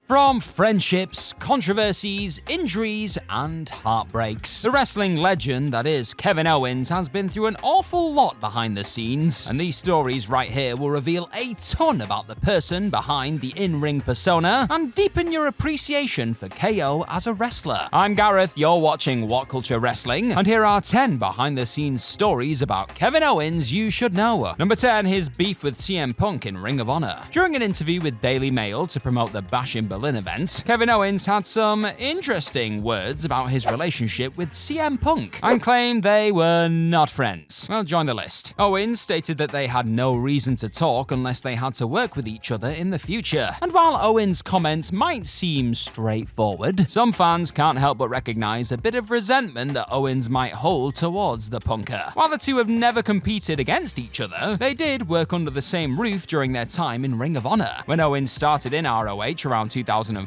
From friendships, controversies, injuries, and heartbreaks, the wrestling legend that is Kevin Owens has been through an awful lot behind the scenes, and these stories right here will reveal a ton about the person behind the in-ring persona and deepen your appreciation for KO as a wrestler. I'm Gareth, you're watching What Culture Wrestling, and here are 10 behind-the-scenes stories about Kevin Owens you should know. Number 10, his beef with CM Punk in Ring of Honor. During an interview with Daily Mail to promote the Bash in Berlin event, Kevin Owens had some interesting words about his relationship with CM Punk and claimed they were not friends. Well, join the list. Owens stated that they had no reason to talk unless they had to work with each other in the future. And while Owens' comments might seem straightforward, some fans can't help but recognize a bit of resentment that Owens might hold towards the Punker. While the two have never competed against each other, they did work under the same roof during their time in Ring of Honor. When Owens started in ROH around 2005,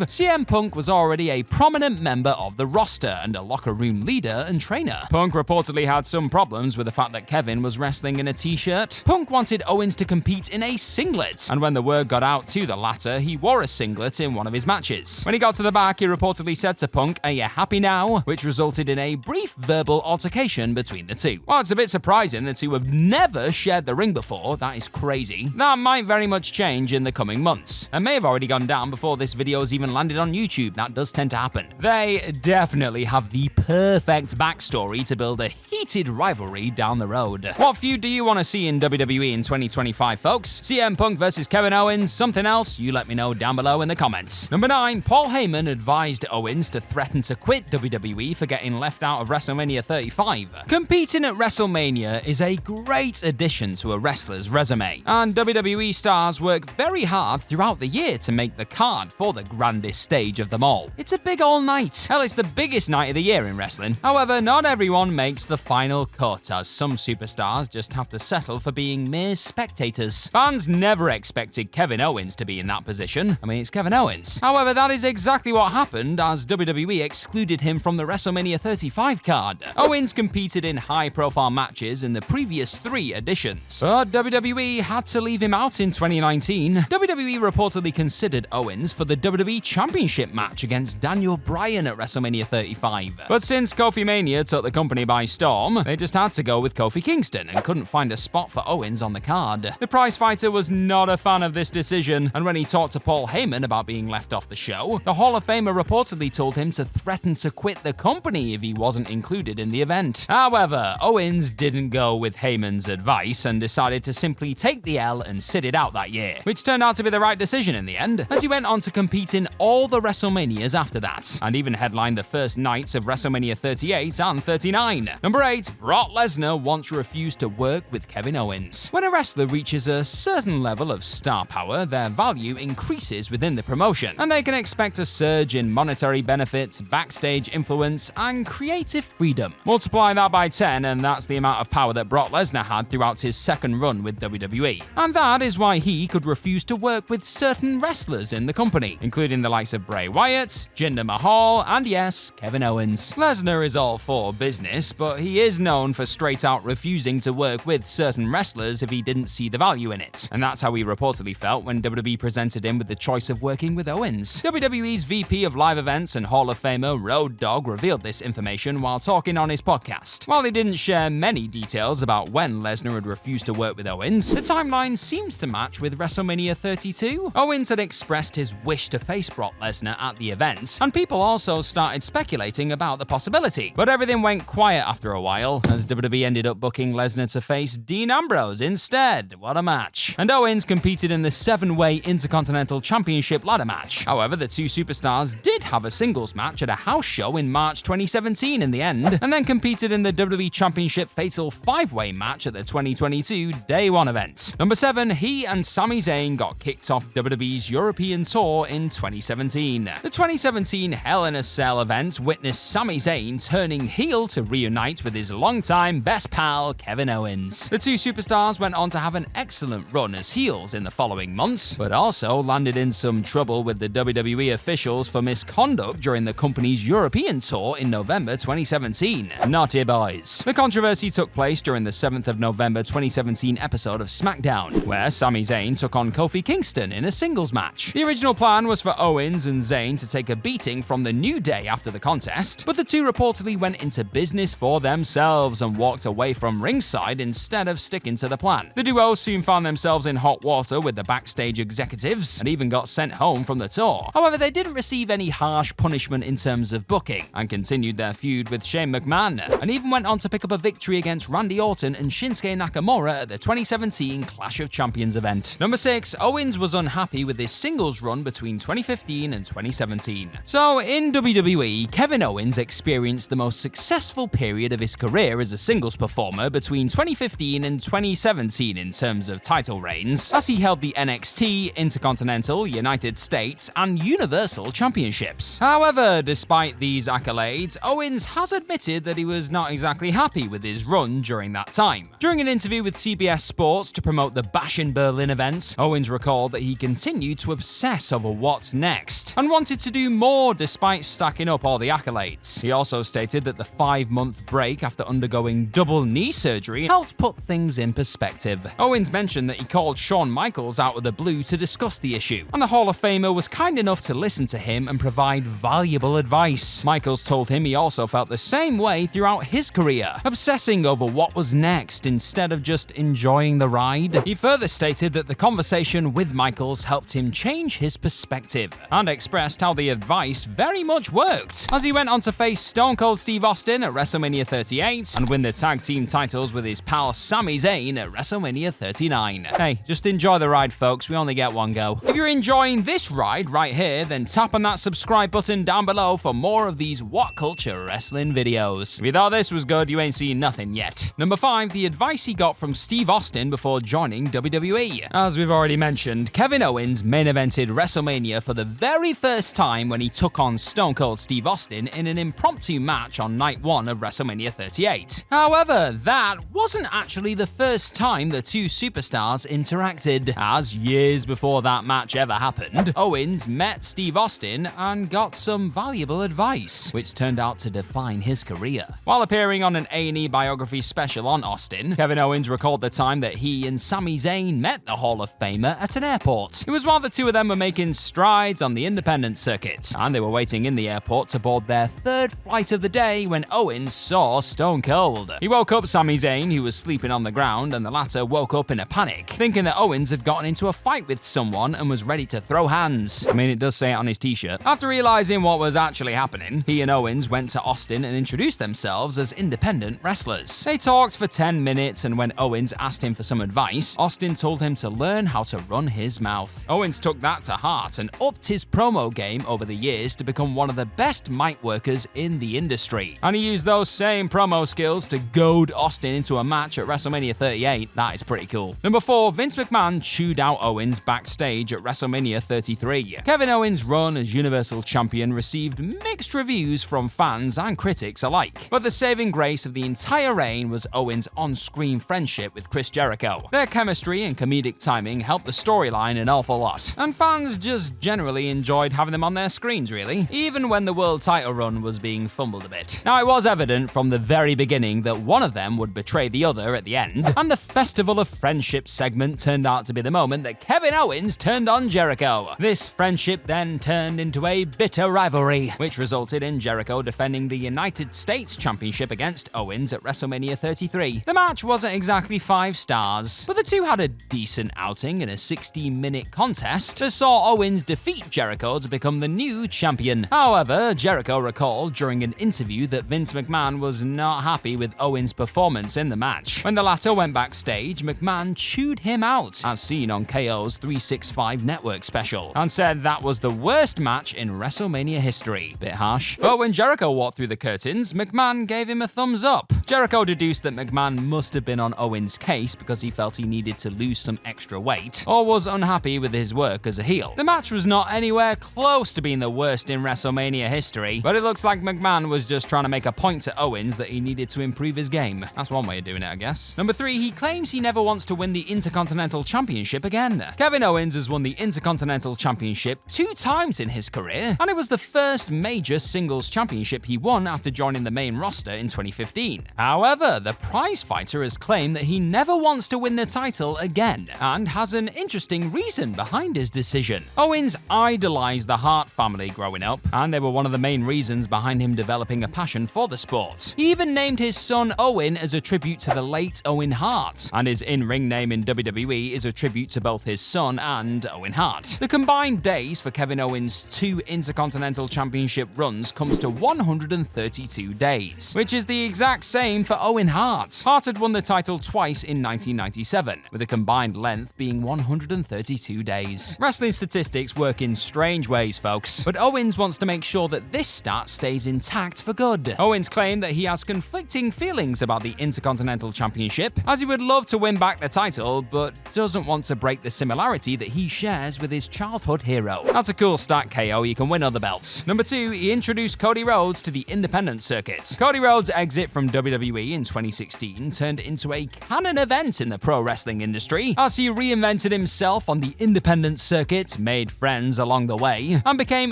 CM Punk was already a prominent member of the roster and a locker room leader and trainer. Punk reportedly had some problems with the fact that Kevin was wrestling in a t-shirt. Punk wanted Owens to compete in a singlet, and when the word got out to the latter, he wore a singlet in one of his matches. When he got to the back, he reportedly said to Punk, "Are you happy now?" which resulted in a brief verbal altercation between the two. While it's a bit surprising the two have never shared the ring before, that is crazy, that might very much change in the coming months, and may have already gone down before this video's even landed on YouTube. That does tend to happen. They definitely have the perfect backstory to build a heated rivalry down the road. What feud do you want to see in WWE in 2025, folks? CM Punk versus Kevin Owens? Something else? You let me know down below in the comments. Number 9, Paul Heyman advised Owens to threaten to quit WWE for getting left out of WrestleMania 35. Competing at WrestleMania is a great addition to a wrestler's resume, and WWE stars work very hard throughout the year to make the card for the grandest stage of them all. It's a big old night. Hell, it's the biggest night of the year in wrestling. However, not everyone makes the final cut, as some superstars just have to settle for being mere spectators. Fans never expected Kevin Owens to be in that position. I mean, it's Kevin Owens. However, that is exactly what happened, as WWE excluded him from the WrestleMania 35 card. Owens competed in high-profile matches in the previous 3 editions, but WWE had to leave him out in 2019. WWE reportedly considered Owens for the WWE Championship match against Daniel Bryan at WrestleMania 35. But since Kofi Mania took the company by storm, they just had to go with Kofi Kingston and couldn't find a spot for Owens on the card. The prizefighter was not a fan of this decision, and when he talked to Paul Heyman about being left off the show, the Hall of Famer reportedly told him to threaten to quit the company if he wasn't included in the event. However, Owens didn't go with Heyman's advice and decided to simply take the L and sit it out that year, which turned out to be the right decision in the end, as he went on to compete in all the WrestleManias after that, and even headlined the first nights of WrestleMania 38 and 39. Number 8, Brock Lesnar once refused to work with Kevin Owens. When a wrestler reaches a certain level of star power, their value increases within the promotion, and they can expect a surge in monetary benefits, backstage influence, and creative freedom. Multiply that by 10, and that's the amount of power that Brock Lesnar had throughout his second run with WWE. And that is why he could refuse to work with certain wrestlers in the company, including the likes of Bray Wyatt, Jinder Mahal, and yes, Kevin Owens. Lesnar is all for business, but he is known for straight out refusing to work with certain wrestlers if he didn't see the value in it. And that's how he reportedly felt when WWE presented him with the choice of working with Owens. WWE's VP of Live Events and Hall of Famer Road Dogg revealed this information while talking on his podcast. While he didn't share many details about when Lesnar had refused to work with Owens, the timeline seems to match with WrestleMania 32. Owens had expressed his wish to face Brock Lesnar at the event, and people also started speculating about the possibility. But everything went quiet after a while, as WWE ended up booking Lesnar to face Dean Ambrose instead. What a match. And Owens competed in the 7-way Intercontinental Championship ladder match. However, the two superstars did have a singles match at a house show in March 2017 in the end, and then competed in the WWE Championship Fatal 5-way match at the 2022 Day 1 event. Number 7, he and Sami Zayn got kicked off WWE's European tour in 2017. The 2017 Hell in a Cell event witnessed Sami Zayn turning heel to reunite with his longtime best pal, Kevin Owens. The two superstars went on to have an excellent run as heels in the following months, but also landed in some trouble with the WWE officials for misconduct during the company's European tour in November 2017. Naughty boys. The controversy took place during the 7th of November 2017 episode of SmackDown, where Sami Zayn took on Kofi Kingston in a singles match. The original original plan was for Owens and Zayn to take a beating from the New Day after the contest, but the two reportedly went into business for themselves and walked away from ringside instead of sticking to the plan. The duo soon found themselves in hot water with the backstage executives and even got sent home from the tour. However, they didn't receive any harsh punishment in terms of booking and continued their feud with Shane McMahon, and even went on to pick up a victory against Randy Orton and Shinsuke Nakamura at the 2017 Clash of Champions event. Number 6, Owens was unhappy with his singles run between 2015 and 2017. So, in WWE, Kevin Owens experienced the most successful period of his career as a singles performer between 2015 and 2017 in terms of title reigns, as he held the NXT, Intercontinental, United States, and Universal Championships. However, despite these accolades, Owens has admitted that he was not exactly happy with his run during that time. During an interview with CBS Sports to promote the Bash in Berlin event, Owens recalled that he continued to obsess over what's next and wanted to do more despite stacking up all the accolades. He also stated that the 5-month break after undergoing double knee surgery helped put things in perspective. Owens mentioned that he called Shawn Michaels out of the blue to discuss the issue, and the Hall of Famer was kind enough to listen to him and provide valuable advice. Michaels told him he also felt the same way throughout his career, obsessing over what was next instead of just enjoying the ride. He further stated that the conversation with Michaels helped him change his perspective and expressed how the advice very much worked, as he went on to face Stone Cold Steve Austin at WrestleMania 38 and win the tag team titles with his pal Sami Zayn at WrestleMania 39. Hey, just enjoy the ride, folks. We only get one go. If you're enjoying this ride right here, then tap on that subscribe button down below for more of these What Culture Wrestling videos. If you thought this was good, you ain't seen nothing yet. Number 5, the advice he got from Steve Austin before joining WWE. As we've already mentioned, Kevin Owens main evented WrestleMania for the very first time when he took on Stone Cold Steve Austin in an impromptu match on night 1 of WrestleMania 38. However, that wasn't actually the first time the two superstars interacted, as years before that match ever happened, Owens met Steve Austin and got some valuable advice, which turned out to define his career. While appearing on an A&E biography special on Austin, Kevin Owens recalled the time that he and Sami Zayn met the Hall of Famer at an airport. It was while the two of them were making strides on the independent circuit, and they were waiting in the airport to board their 3rd flight of the day when Owens saw Stone Cold. He woke up Sami Zayn, who was sleeping on the ground, and the latter woke up in a panic, thinking that Owens had gotten into a fight with someone and was ready to throw hands. I mean, it does say it on his t-shirt. After realizing what was actually happening, he and Owens went to Austin and introduced themselves as independent wrestlers. They talked for 10 minutes, and when Owens asked him for some advice, Austin told him to learn how to run his mouth. Owens took that to heart and upped his promo game over the years to become one of the best mic workers in the industry. And he used those same promo skills to goad Austin into a match at WrestleMania 38. That is pretty cool. Number 4, Vince McMahon chewed out Owens backstage at WrestleMania 33. Kevin Owens' run as Universal Champion received mixed reviews from fans and critics alike, but the saving grace of the entire reign was Owens' on-screen friendship with Chris Jericho. Their chemistry and comedic timing helped the storyline an awful lot, and fans just generally enjoyed having them on their screens, really, even when the world title run was being fumbled a bit. Now, it was evident from the very beginning that one of them would betray the other at the end, and the Festival of Friendship segment turned out to be the moment that Kevin Owens turned on Jericho. This friendship then turned into a bitter rivalry, which resulted in Jericho defending the United States Championship against Owens at WrestleMania 33. The match wasn't exactly 5 stars, but the two had a decent outing in a 60-minute contest that saw Owens defeat Jericho to become the new champion. However, Jericho recalled during an interview that Vince McMahon was not happy with Owens' performance in the match. When the latter went backstage, McMahon chewed him out, as seen on KO's 365 network special, and said that was the worst match in WrestleMania history. Bit harsh. But when Jericho walked through the curtains, McMahon gave him a thumbs up. Jericho deduced that McMahon must have been on Owens' case because he felt he needed to lose some extra weight, or was unhappy with his work as a heel. The match was not anywhere close to being the worst in WrestleMania history, but it looks like McMahon was just trying to make a point to Owens that he needed to improve his game. That's one way of doing it, I guess. Number 3, he claims he never wants to win the Intercontinental Championship again. Kevin Owens has won the Intercontinental Championship 2 times in his career, and it was the first major singles championship he won after joining the main roster in 2015. However, the prizefighter has claimed that he never wants to win the title again, and has an interesting reason behind his decision. competition. Owens idolized the Hart family growing up, and they were one of the main reasons behind him developing a passion for the sport. He even named his son Owen as a tribute to the late Owen Hart, and his in-ring name in WWE is a tribute to both his son and Owen Hart. The combined days for Kevin Owens' 2 Intercontinental Championship runs comes to 132 days, which is the exact same for Owen Hart. Hart had won the title twice in 1997, with a combined length being 132 days. Wrestling statistics work in strange ways, folks, but Owens wants to make sure that this stat stays intact for good. Owens claimed that he has conflicting feelings about the Intercontinental Championship, as he would love to win back the title, but doesn't want to break the similarity that he shares with his childhood hero. That's a cool stat, KO, you can win other belts. Number 2, he introduced Cody Rhodes to the independent circuit. Cody Rhodes' exit from WWE in 2016 turned into a canon event in the pro wrestling industry, as he reinvented himself on the independent circuit, made friends along the way, and became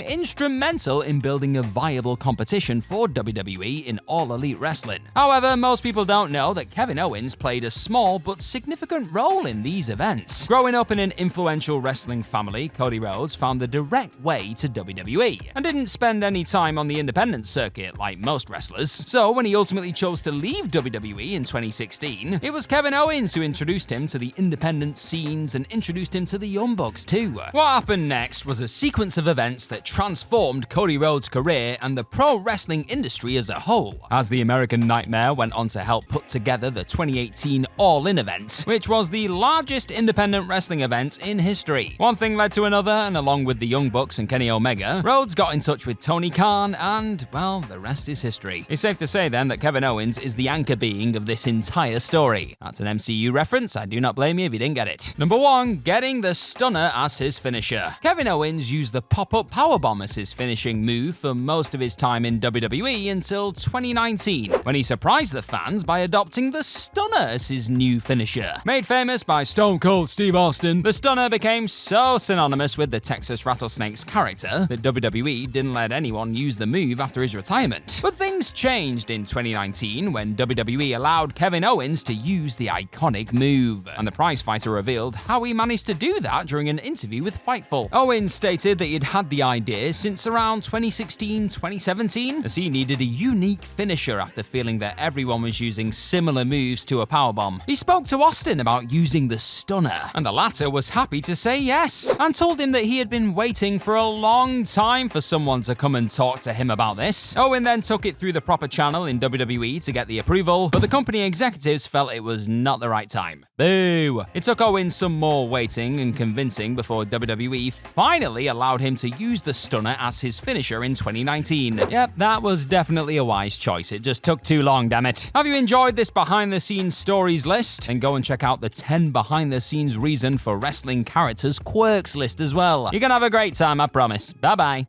instrumental in building a viable competition for WWE in All Elite Wrestling. However, most people don't know that Kevin Owens played a small but significant role in these events. Growing up in an influential wrestling family, Cody Rhodes found the direct way to WWE, and didn't spend any time on the independent circuit like most wrestlers. So when he ultimately chose to leave WWE in 2016, it was Kevin Owens who introduced him to the independent scenes and introduced him to the Young Bucks too. What happened next was a sequence of events that transformed Cody Rhodes' career and the pro wrestling industry as a whole, as the American Nightmare went on to help put together the 2018 All In event, which was the largest independent wrestling event in history. One thing led to another, and along with the Young Bucks and Kenny Omega, Rhodes got in touch with Tony Khan, and, well, the rest is history. It's safe to say then that Kevin Owens is the anchor being of this entire story. That's an MCU reference, I do not blame you if you didn't get it. Number 1, getting the stunner as his finisher. Kevin Owens used the pop-up powerbomb as his finishing move for most of his time in WWE until 2019, when he surprised the fans by adopting the stunner as his new finisher. Made famous by Stone Cold Steve Austin, the stunner became so synonymous with the Texas Rattlesnakes character that WWE didn't let anyone use the move after his retirement. But things changed in 2019 when WWE allowed Kevin Owens to use the iconic move, and the prizefighter revealed how he managed to do that during an interview with Fightful. Owens stated that he'd had the idea since around 2016-2017, as he needed a unique finisher after feeling that everyone was using similar moves to a powerbomb. He spoke to Austin about using the stunner, and the latter was happy to say yes, and told him that he had been waiting for a long time for someone to come and talk to him about this. Owen then took it through the proper channel in WWE to get the approval, but the company executives felt it was not the right time. Boo! It took Owens some more waiting and convincing before WWE finally allowed him to use the stunner as his finisher in 2019. Yep, that was definitely a wise choice. It just took too long, damn it. Have you enjoyed this behind-the-scenes stories list? And go and check out the 10 behind-the-scenes reason for wrestling characters quirks list as well. You're gonna have a great time, I promise. Bye-bye.